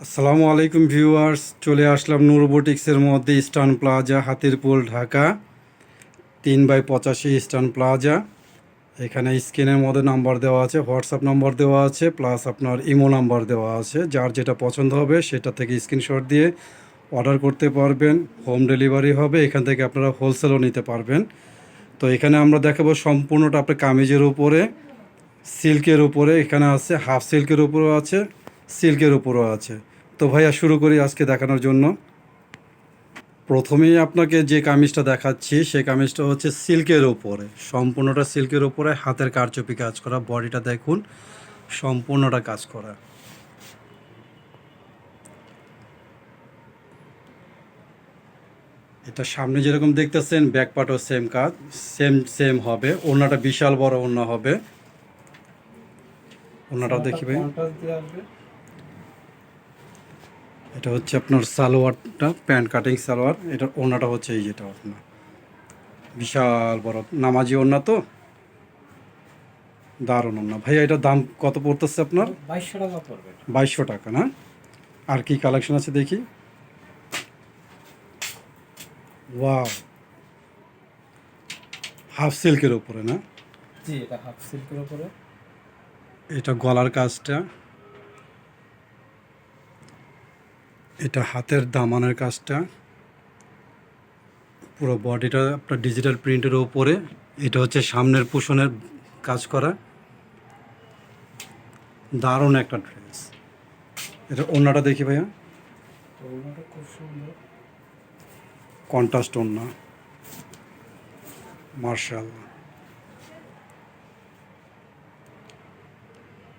আসসালামু আলাইকুম ভিউয়ার্স, চলে আসলাম নূর রোবোটিক্সের মধ্যে Eastern Plaza, Hatirpul, Dhaka 3/85 Eastern Plaza. এখানে স্ক্রিনের মধ্যে নাম্বার দেওয়া আছে, হোয়াটসঅ্যাপ নাম্বার দেওয়া আছে, প্লাস আপনার ইমো নাম্বার দেওয়া আছে। যার যেটা পছন্দ হবে সেটা থেকে স্ক্রিনশট দিয়ে অর্ডার করতে পারবেন। হোম ডেলিভারি হবে, এখান থেকে আপনারা হোলসেলও নিতে পারবেন। তো এখানে আমরা দেখাবো সম্পূর্ণটা আপনার কামিজের উপরে, সিল্কের উপরে, এখানে আছে হাফ সিল্কের উপরেও আছে, সিল্কের উপরেও আছে। তো ভাইয়া শুরু করি আজকে দেখানোর জন্য। প্রথমেই আপনাকে যে কামিজটা দেখাচ্ছি সেই কামিজটা হচ্ছে সিল্কের উপরে, সম্পূর্ণটা সিল্কের উপরে, হাতের কারচুপি কাজ করা, বডিটা দেখুন সম্পূর্ণটা কাজ করা। এটা সামনে যেরকম দেখতেছেন ব্যাক পার্টও সেম কাজ, সেম হবে। ওড়নাটা বিশাল বড় ওড়না হবে। ওড়নাটাও দেখি ভাই। এটা হচ্ছে আপনার সালোয়ারটা, প্যান্ট কাটিং সালোয়ার। এটার ওড়নাটা হচ্ছে এই যেটা আপনার বিশাল বড় নামাজি ওড়না। তো দারুণ ওড়না ভাইয়া। এটার দাম কত পড়তেছে আপনার? 2200 টাকা পড়বে। 2200 টাকা না? আর কি কালেকশন আছে দেখি। ওয়াও, হাফ সিল্কের উপরে না? জি, এটা হাফ সিল্কের উপরে। এটা গলার কাজটা, এটা হাতের দামানের কাজটা, পুরো বডিটা আপনার ডিজিটাল প্রিন্টের উপরে। এটা হচ্ছে সামনের পোষণের কাজ করা। দারুণ একটা ড্রেস। এটা ওড়নাটা দেখি ভাইয়া। ওড়নাটা খুব সুন্দর। কন্ট্রাস্ট ওড়না, মার্শাল্লাহ।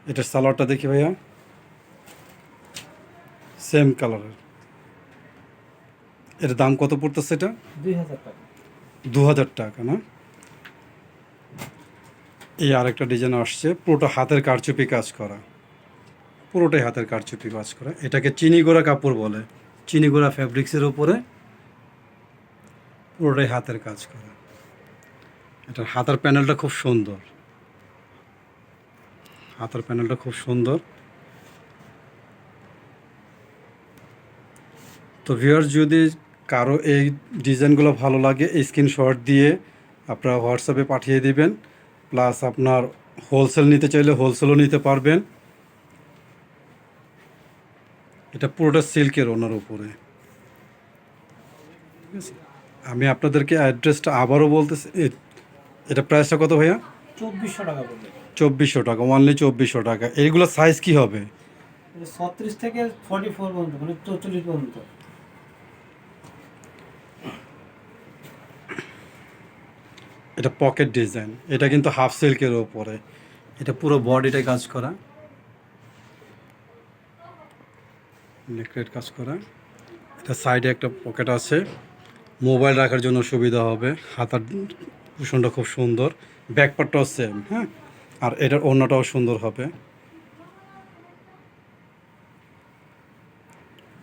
এটার সালোয়ারটা দেখি ভাইয়া, সেম কালারের। এটার দাম কত পড়তেছে? এটা 2000 টাকা। 2000 টাকা না? এই আরেকটা ডিজাইন আসছে, পুরোটা হাতের কারচুপি কাজ করা, পুরোটাই হাতের কারচুপি কাজ করা। এটাকে চিনিগোড়া কাপড় বলে, চিনিগোড়া ফ্যাব্রিক্সের উপরে পুরোটাই হাতের কাজ করা। এটার হাতার প্যানেলটা খুব সুন্দর, হাতার প্যানেলটা খুব সুন্দর। তো ভিউয়ার্স, যদি কারো এই ডিজাইনগুলো ভালো লাগে স্ক্রিনশট দিয়ে আপনারা হোয়াটসঅ্যাপে পাঠিয়ে দিবেন। প্লাস আপনার হোলসেল নিতে চাইলে হোলসেলও নিতে পারবেন। এটা পুরোটা সিল্কের ওনার উপরে। ঠিক আছে, আমি আপনাদেরকে অ্যাড্রেসটা আবারও বলতেছি। এটা প্রাইসটা কত ভাইয়া? 2400 টাকা পড়বে। 2400 টাকা, অনলি 2400 টাকা। এইগুলো সাইজ কি হবে? এটা 36 থেকে 44 পর্যন্ত, মানে 44 পর্যন্ত। এটা পকেট ডিজাইন, এটা কিন্তু হাফ সিল্কের ওপরে। এটা পুরো বডিটাই কাজ করা, নেকলেট কাজ করা। এটা সাইডে একটা পকেট আছে, মোবাইল রাখার জন্য সুবিধা হবে। হাতার কুশনটা খুব সুন্দর, ব্যাকপার্টটাও সেম। হ্যাঁ, আর এটার ওড়নাটাও সুন্দর হবে।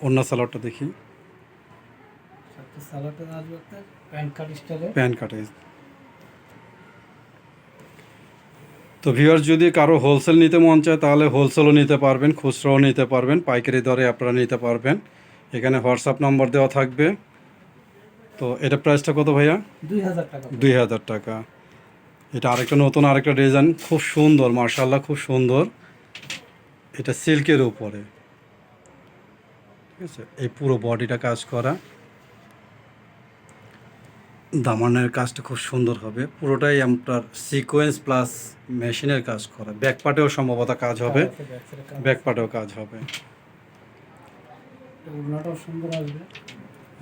ওড়না সালোয়ারটা দেখি। সাথে সালোয়ারটা আসবে আপনার প্যান্ট কাট স্টাইলে। প্যান্ট কাটে। তো ভিউয়ার, যদি কারো হোলসেল নিতে মন চায় তাহলে হোলসেলও নিতে পারবেন, খুচরাও নিতে পারবেন, পাইকারি দরে আপনারা নিতে পারবেন। এখানে হোয়াটসঅ্যাপ নাম্বার দেওয়া থাকবে। তো এটা প্রাইসটা কত ভাইয়া? 2000 টাকা। 2000 টাকা। এটা আরেকটা নতুন আরেকটা ডিজাইন, খুব সুন্দর, মার্শাল্লাহ, খুব সুন্দর। এটা সিল্কের উপরে। ঠিক আছে, এই পুরো বডিটা কাজ করা, দামানের কাজটা খুব সুন্দর হবে। পুরোটাই আপনার সিকোয়েন্স প্লাস মেশিনের কাজ করা। ব্যাক পার্টেও সম্ভবত কাজ হবে, ব্যাক পার্টেও কাজ হবে। ওড়নাটাও সুন্দর আসবে।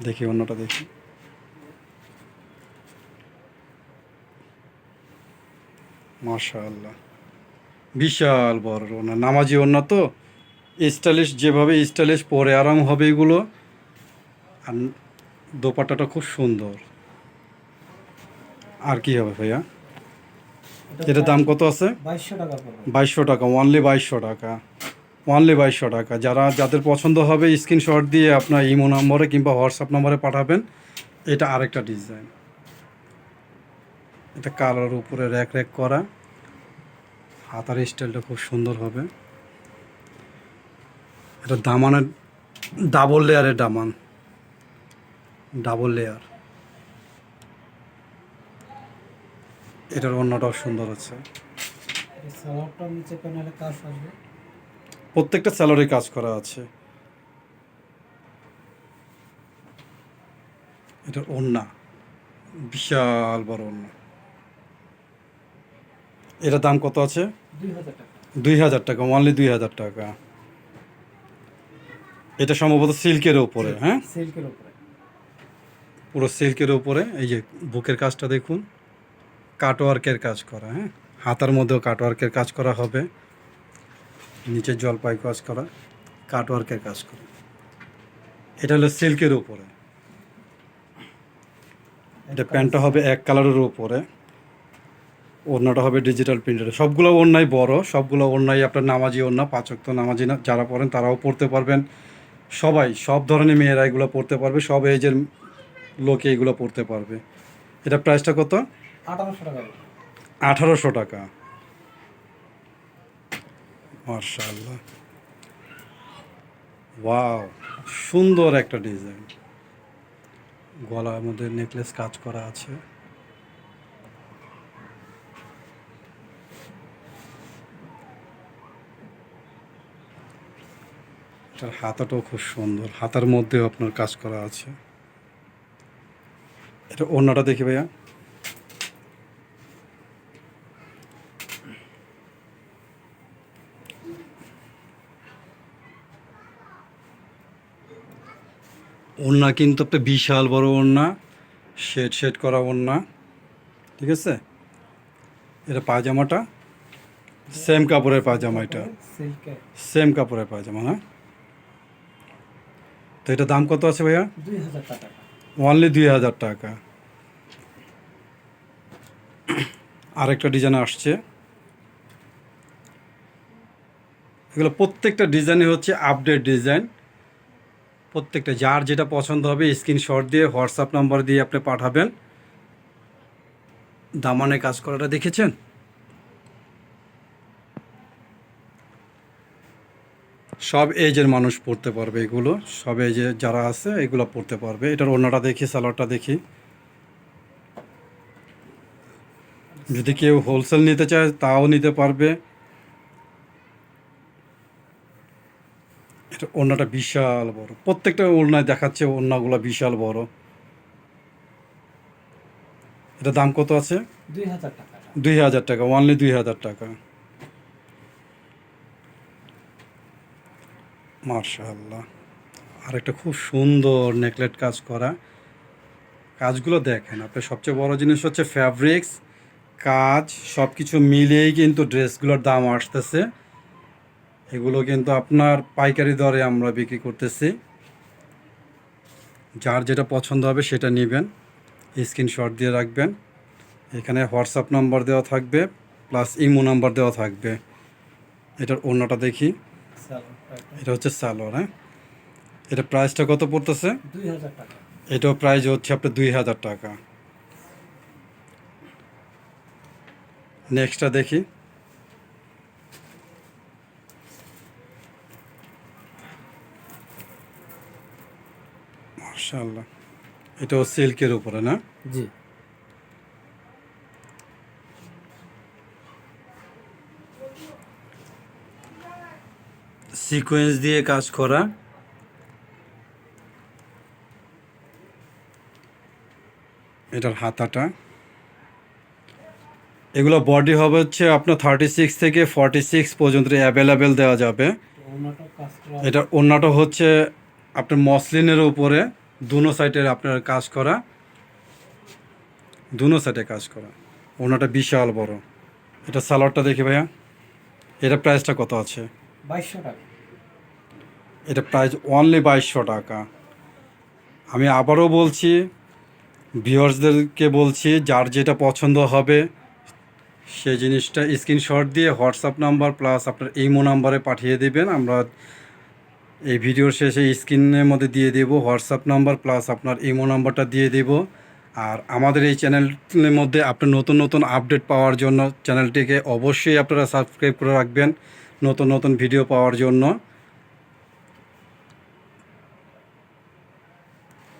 দেখি অন্যটা দেখি। মাশাআল্লাহ, বিশাল বড় ওড়না, নামাজি ওড়না। তো স্টাইলিশ, যেভাবে স্টাইলিশ পরে আরাম হবে এগুলো। আর দোপাট্টাটা খুব সুন্দর। আর কি হবে ভাইয়া? এটার দাম কত আছে? 2200 টাকা পড়বে। 2200 টাকা, অনলি 2200 টাকা, অনলি 2200 টাকা। যাদের পছন্দ হবে স্ক্রিনশট দিয়ে আপনার ইমো নম্বরে কিংবা হোয়াটসঅ্যাপ নম্বরে পাঠাবেন। এটা আরেকটা ডিজাইন, এটা কালার উপরে র্যাক র্যাক করা, হাতার স্টাইলটা খুব সুন্দর হবে। এটা দামানের ডাবল লেয়ারের দামান, ডাবল লেয়ার। এটার অন্যটাও সুন্দর আছে। এই সালোয়ারটার নিচে প্যানেলে কাজ আসবে। প্রত্যেকটা স্যালারি কাজ করা আছে। এটার ওড়না বিশাল বড় ওড়না। এটার দাম কত আছে? 2000 টাকা। 2000 টাকা, অনলি 2000 টাকা। এটা সম্ভবত সিল্কের উপরে, হ্যাঁ, সিল্কের উপরে। পুরো সিল্কের উপরে। এই যে বুকের কাজটা দেখুন, কাটওয়ার্কের কাজ করা, হ্যাঁ, হাতার মধ্যেও কাটওয়ার্কের কাজ করা হবে, নিচে জলপাই কাজ করা, কাটওয়ার্কের কাজ করা। এটা হলো সিল্কের উপরে। এটা প্যান্টটা হবে এক কালারের উপরে, ওড়নাটা হবে ডিজিটাল প্রিন্টের। সবগুলো ওড়নাই বড়, সবগুলো ওড়নাই আপনার নামাজি ওড়না, 5 ওয়াক্ত নামাজি না যারা পড়েন তারাও পড়তে পারবেন। সবাই, সব ধরনের মেয়েরা এগুলো পড়তে পারবে, সব এজের লোকে এগুলো পড়তে পারবে। এটা প্রাইসটা কত? 1800 টাকা। 1800 টাকা। মাশাআল্লাহ, ওয়াও, সুন্দর একটা ডিজাইন। গলার মধ্যে নেকলেস কাজ করা আছে। এটার হাতাটাও খুব সুন্দর, হাতার মধ্যেও আপনার কাজ করা আছে। এটা ওড়নাটা দেখি ভাইয়া। ওড়না কিন্তু একটা বিশাল বড় ওড়না, শেড শেড করা ওড়না, ঠিক আছে। এটা পায়জামাটা সেম কাপড়ের পায়জামা, এটা সিল্কের। সেম কাপড়ের পায়জামা, হ্যাঁ। তো এটা দাম কত আছে ভাইয়া? 2000 টাকা। অনলি 2000 টাকা। আরেকটা ডিজাইন আসছে। এগুলো প্রত্যেকটা ডিজাইনই হচ্ছে আপডেট ডিজাইন। প্রত্যেকটা যার যেটা পছন্দ হবে স্ক্রিনশট দিয়ে হোয়াটসঅ্যাপ নাম্বার দিয়ে আপনি পাঠাবেন। দামানে কাজ করাটা দেখেছেন? সব এজের মানুষ পড়তে পারবে এগুলো, সব এজে যারা আছে এগুলো পড়তে পারবে। এটার ওড়নাটা দেখি, সালোয়ারটা দেখি। যদি কেউ হোলসেল নিতে চায় তাও নিতে পারবে। এটা ওড়নাটা বিশাল বড়, প্রত্যেকটা ওড়নায় দেখাচ্ছে ওড়নাগুলো বিশাল বড়। এটা দাম কত আছে? 2000 টাকা। 2000 টাকা, অনলি 2000 টাকা। মাশাআল্লাহ, আরেকটা খুব সুন্দর নেকলেট কাজ করা। কাজগুলো দেখেন আপনি, সবচেয়ে বড় জিনিস হচ্ছে ফ্যাব্রিক্স কাজ, সব কিছু মিলিয়েই কিন্তু ড্রেসগুলোর দাম আসতেছে। এগুলো কিন্তু আপনার পাইকারি দরে আমরা বিক্রি করতেছি। যার যেটা পছন্দ হবে সেটা নেবেন, স্ক্রিনশট দিয়ে রাখবেন। এখানে হোয়াটসঅ্যাপ নাম্বার দেওয়া থাকবে, প্লাস ইমো নাম্বার দেওয়া থাকবে। এটার ওড়নাটা দেখি। এটা হচ্ছে সালোয়ার, হ্যাঁ। এটা প্রাইসটা কত পড়তেছে? 2000 টাকা। এটাও প্রাইস হচ্ছে আপনার 2000 টাকা। নেক্সটটা দেখি। মাশাআল্লাহ, এটাও সিল্কের উপরে না? জি। সিকোয়েন্স দিয়ে কাজ করা। এটার হাতাটা, এগুলো বডি হবে হচ্ছে আপনার 36 থেকে 46 পর্যন্ত অ্যাভেলেবেল দেওয়া যাবে। ওড়নাটা কাজ করা। এটার ওড়নাটা হচ্ছে আপনার মসলিনের উপরে, দুনো সাইডের আপনার কাজ করা, দুনো সাইডে কাজ করা। ওড়নাটা বিশাল বড়। এটা সালোয়ারটা দেখি ভাইয়া। এটা প্রাইসটা কত আছে? 2200 টাকা। এটা প্রাইস অনলি 2200 টাকা। আমি আবারও বলছি, ভিউয়ার্সদেরকে বলছি, যার যেটা পছন্দ হবে সেই জিনিসটা স্ক্রিনশট দিয়ে হোয়াটসঅ্যাপ নাম্বার প্লাস আপনার ইমো নাম্বারে পাঠিয়ে দেবেন। আমরা এই ভিডিওর শেষে স্ক্রিনের মধ্যে দিয়ে দেব হোয়াটসঅ্যাপ নাম্বার প্লাস আপনার ইমো নাম্বারটা দিয়ে দেব। আর আমাদের এই চ্যানেলের মধ্যে আপনার নতুন নতুন আপডেট পাওয়ার জন্য চ্যানেলটিকে অবশ্যই আপনারা সাবস্ক্রাইব করে রাখবেন নতুন নতুন ভিডিও পাওয়ার জন্য।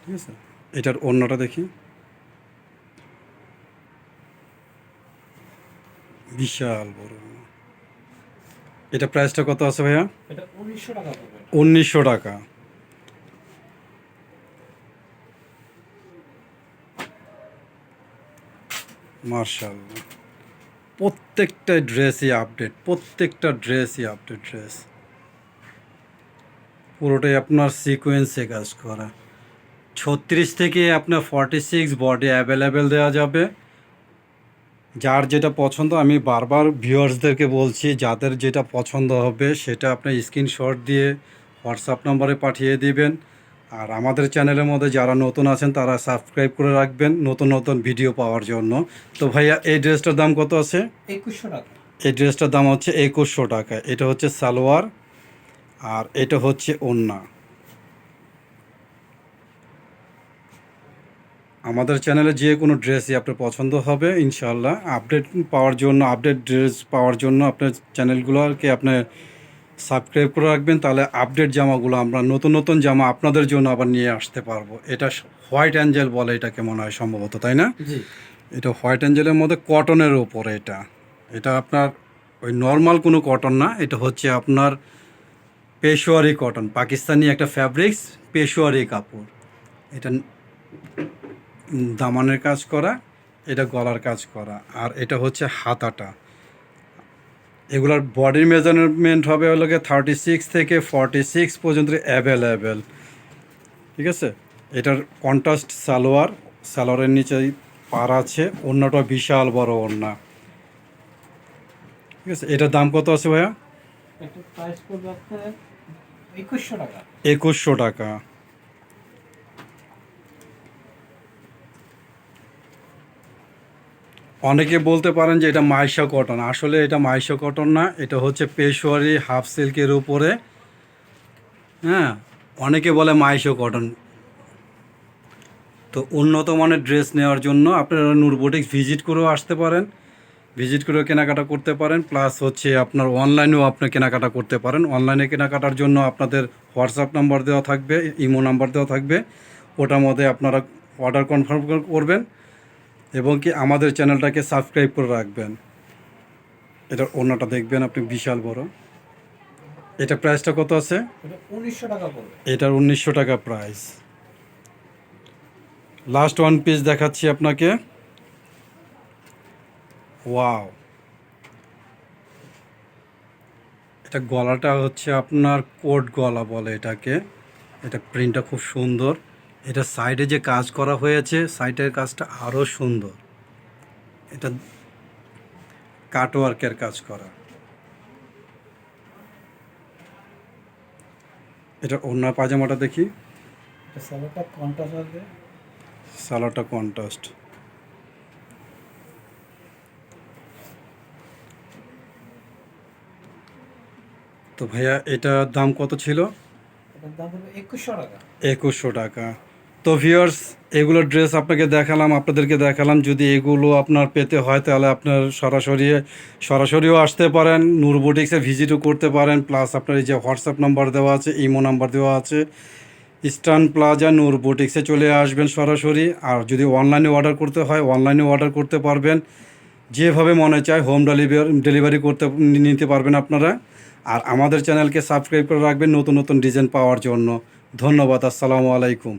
ঠিক আছে, এটার অন্যটা দেখি, বিশাল বড় ওড়না। এটা প্রাইসটা কত আছে ভাইয়া? এটা 1900 টাকা পড়বে। 1900 টাকা। মার্শাল্লাহ, প্রত্যেকটা ড্রেসই আপডেট, প্রত্যেকটা ড্রেসই আপডেট ড্রেস, পুরোটাই আপনার সিকোয়েন্সে কাজ করা। 36 থেকে আপনার 46 বডি অ্যাভেলেবেল দেওয়া যাবে। যার যেটা পছন্দ, আমি বারবার ভিউয়ার্সদেরকে বলছি, যাদের যেটা পছন্দ হবে সেটা আপনার স্ক্রিনশট দিয়ে হোয়াটসঅ্যাপ নম্বরে পাঠিয়ে দিবেন। আর আমাদের চ্যানেলের মধ্যে যারা নতুন আছেন তারা সাবস্ক্রাইব করে রাখবেন নতুন নতুন ভিডিও পাওয়ার জন্য। তো ভাইয়া এই ড্রেসটার দাম কত আছে? 2100 টাকা। এই ড্রেসটার দাম হচ্ছে 2100 টাকা। এটা হচ্ছে সালোয়ার আর এটা হচ্ছে ওড়না। আমাদের চ্যানেলে যে কোনো ড্রেসই আপনার পছন্দ হবে ইনশাআল্লাহ। আপডেট পাওয়ার জন্য, আপডেট ড্রেস পাওয়ার জন্য আপনার চ্যানেলগুলোকে আপনি সাবস্ক্রাইব করে রাখবেন, তাহলে আপডেট জামাগুলো আমরা নতুন নতুন জামা আপনাদের জন্য আবার নিয়ে আসতে পারবো। এটা হোয়াইট অ্যাঞ্জেল বলে এটাকে মনে হয় সম্ভবত, তাই না? জি। এটা হোয়াইট অ্যাঞ্জেলের মধ্যে কটনের ওপরে এটা। এটা আপনার ওই নর্মাল কোনো কটন না, এটা হচ্ছে আপনার পেশোয়ারি কটন, পাকিস্তানি একটা ফ্যাব্রিক্স, পেশোয়ারি কাপড়। এটা দামানের কাজ করা, এটা গলার কাজ করা, আর এটা হচ্ছে হাতাটা। এগুলার বডির মেজারমেন্ট হবে হলো গিয়ে 36 থেকে 46 পর্যন্ত অ্যাভেলেবেল। ঠিক আছে, এটার কন্ট্রাস্ট সালোয়ার, সালোয়ারের নিচে পার আছে, ওড়নাটা বিশাল বড় ওড়না। ঠিক আছে, এটার দাম কত আছে ভাইয়া? এটা প্রাইস পড়বে আপনার 2100 টাকা। 2100 টাকা। অনেকে বলতে পারেন যে এটা মাইশা কটন, আসলে এটা মাইশা কটন না, এটা হচ্ছে পেশোয়ারি হাফ সিল্কের উপরে। হ্যাঁ, অনেকে বলে মাইশা কটন। তো উন্নত মানের ড্রেস নেওয়ার জন্য আপনারা নূর বুটিক্স ভিজিট করেও আসতে পারেন, ভিজিট করেও কেনাকাটা করতে পারেন, প্লাস হচ্ছে আপনার অনলাইনেও আপনি কেনাকাটা করতে পারেন। অনলাইনে কেনাকাটার জন্য আপনাদের হোয়াটসঅ্যাপ নাম্বার দেওয়া থাকবে, ইমো নাম্বার দেওয়া থাকবে, ওটার মধ্যে আপনারা অর্ডার কনফার্ম করবেন এবং কি আমাদের চ্যানেলটাকে সাবস্ক্রাইব করে রাখবেন। এটার ওড়নাটা দেখবেন আপনি, বিশাল বড়। এটা প্রাইসটা কত আছে? এটা 1900 টাকা পড়বে। এটার 1900 টাকা প্রাইস। লাস্ট ওয়ান পিস দেখাচ্ছি আপনাকে। ওয়াও, এটা গলাটা হচ্ছে আপনার কোট গলা বলে এটাকে। এটা প্রিন্টটা খুব সুন্দর। এটা সাইডে যে কাজ করা হয়েছে, সাইডের কাজটা আরও সুন্দর। এটা কাটওয়ার্কের কাজ করা। এটা ওড়না পাজামাটা দেখি, এটা সালোয়ারটা কন্ট্রাস্ট আসবে। সালোয়ারটা কন্ট্রাস্ট। তো ভাইয়া এটার দাম কত ছিল? এটার দাম পড়বে 2100 টাকা। 2100 টাকা। তো ভিউয়ার্স, এগুলো ড্রেস আপনাকে দেখালাম, আপনাদেরকে দেখালাম। যদি এগুলো আপনার পেতে হয় তাহলে আপনার সরাসরিও আসতে পারেন, নূর বুটিক্সে ভিজিটও করতে পারেন, প্লাস আপনার এই যে হোয়াটসঅ্যাপ নাম্বার দেওয়া আছে, ইমো নাম্বার দেওয়া আছে, ইস্টার্ন প্লাজা নূর বুটিক্সে চলে আসবেন সরাসরি। আর যদি অনলাইনে অর্ডার করতে হয় অনলাইনে অর্ডার করতে পারবেন, যেভাবে মনে চায় হোম ডেলিভারি করতে নিতে পারবেন আপনারা। আর আমাদের চ্যানেলকে সাবস্ক্রাইব করে রাখবেন নতুন নতুন ডিজাইন পাওয়ার জন্য। ধন্যবাদ, আসসালামু আলাইকুম।